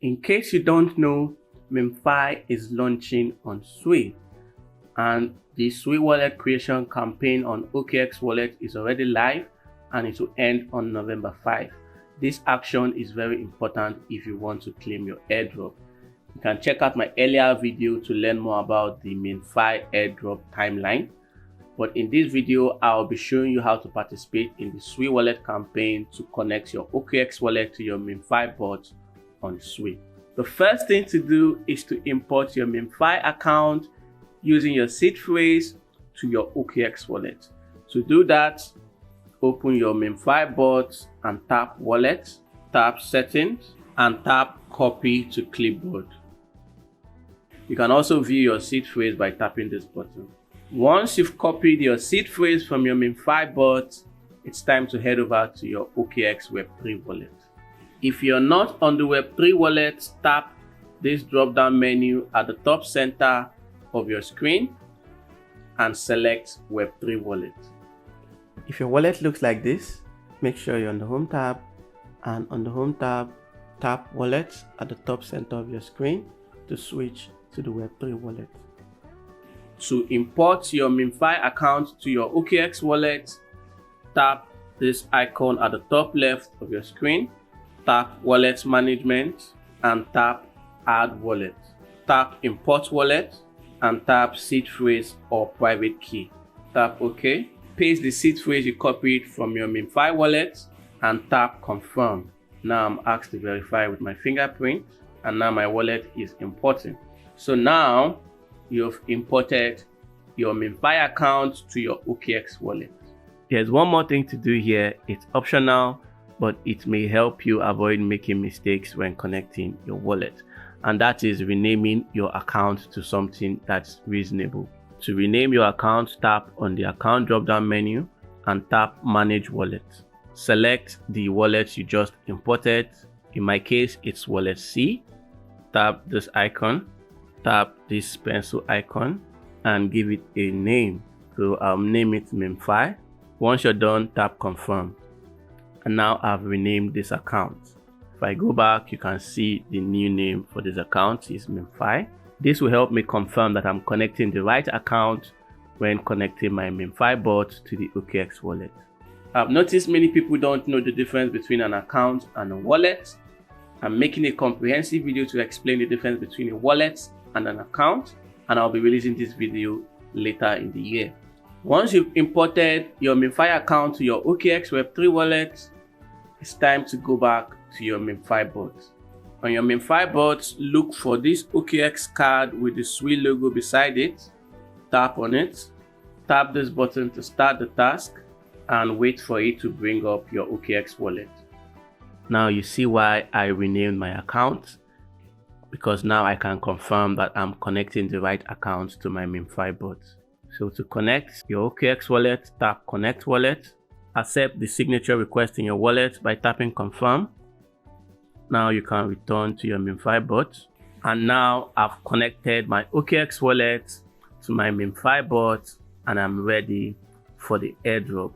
In case you don't know, MemeFi is launching on Sui, and the Sui wallet creation campaign on OKX wallet is already live and it will end on November 5. This action is very important if you want to claim your airdrop. You can check out my earlier video to learn more about the MemeFi airdrop timeline. But in this video, I'll be showing you how to participate in the Sui wallet campaign to connect your OKX wallet to your MemeFi bot on Sui. The first thing to do is to import your MemeFi account using your seed phrase to your OKX wallet. To do that, open your MemeFi bot and tap Wallet, tap Settings, and tap Copy to Clipboard. You can also view your seed phrase by tapping this button. Once you've copied your seed phrase from your MemeFi bot, it's time to head over to your OKX Web3 wallet. If you're not on the Web3 wallet, tap this drop-down menu at the top center of your screen and select Web3 wallet. If your wallet looks like this, make sure you're on the Home tab, and on the Home tab, tap Wallet at the top center of your screen to switch to the Web3 wallet. To import your MemeFi account to your OKX wallet, tap this icon at the top left of your screen, tap Wallet Management, and tap Add Wallet. Tap Import Wallet and tap Seed Phrase or Private Key. Tap OK. Paste the seed phrase you copied from your MemeFi wallet and tap Confirm. Now I'm asked to verify with my fingerprint, and now my wallet is importing. So now you've imported your MemeFi account to your OKX wallet. There's one more thing to do here. It's optional, but it may help you avoid making mistakes when connecting your wallet, and that is renaming your account to something that's reasonable. To rename your account, tap on the account drop-down menu and tap Manage Wallet. Select the wallet you just imported. In my case, it's wallet C. Tap this icon, tap this pencil icon, and give it a name. So I'll name it MemeFi. Once you're done, tap Confirm. And now I've renamed this account. If I go back, you can see the new name for this account is MemeFi. This will help me confirm that I'm connecting the right account when connecting my MemeFi bot to the OKX wallet. I've noticed many people don't know the difference between an account and a wallet. I'm making a comprehensive video to explain the difference between a wallet and an account, and I'll be releasing this video later in the year. Once you've imported your MemeFi account to your OKX Web3 wallet, it's time to go back to your MemeFi bot. On your MemeFi bot, look for this OKX card with the Sui logo beside it. Tap on it. Tap this button to start the task and wait for it to bring up your OKX wallet. Now you see why I renamed my account, because now I can confirm that I'm connecting the right account to my MemeFi bot. So to connect your OKX wallet, tap Connect Wallet. Accept the signature request in your wallet by tapping Confirm. Now you can return to your MemeFi bot. And now I've connected my OKX wallet to my MemeFi bot and I'm ready for the airdrop.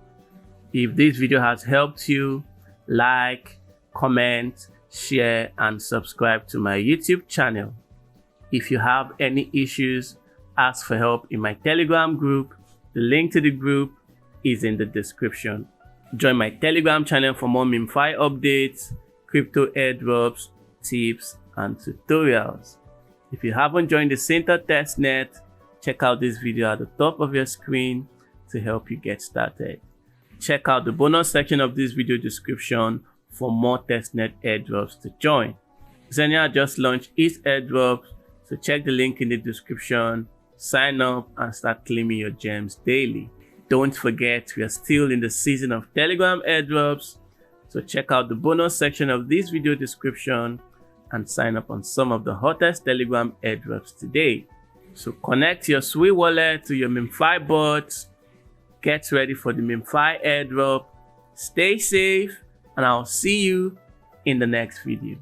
If this video has helped you, like, comment, share, and subscribe to my YouTube channel. If you have any issues, ask for help in my Telegram group. The link to the group is in the description. Join my Telegram channel for more MemeFi updates, crypto airdrops, tips, and tutorials. If you haven't joined the Center Testnet, check out this video at the top of your screen to help you get started. Check out the bonus section of this video description for more testnet airdrops to join. XENEA just launched its airdrops, so check the link in the description, sign up, and start claiming your gems daily. Don't forget, we are still in the season of Telegram airdrops, so check out the bonus section of this video description and sign up on some of the hottest Telegram airdrops today. So connect your Sui wallet to your MemeFi bot, get ready for the MemeFi airdrop, stay safe, and I'll see you in the next video.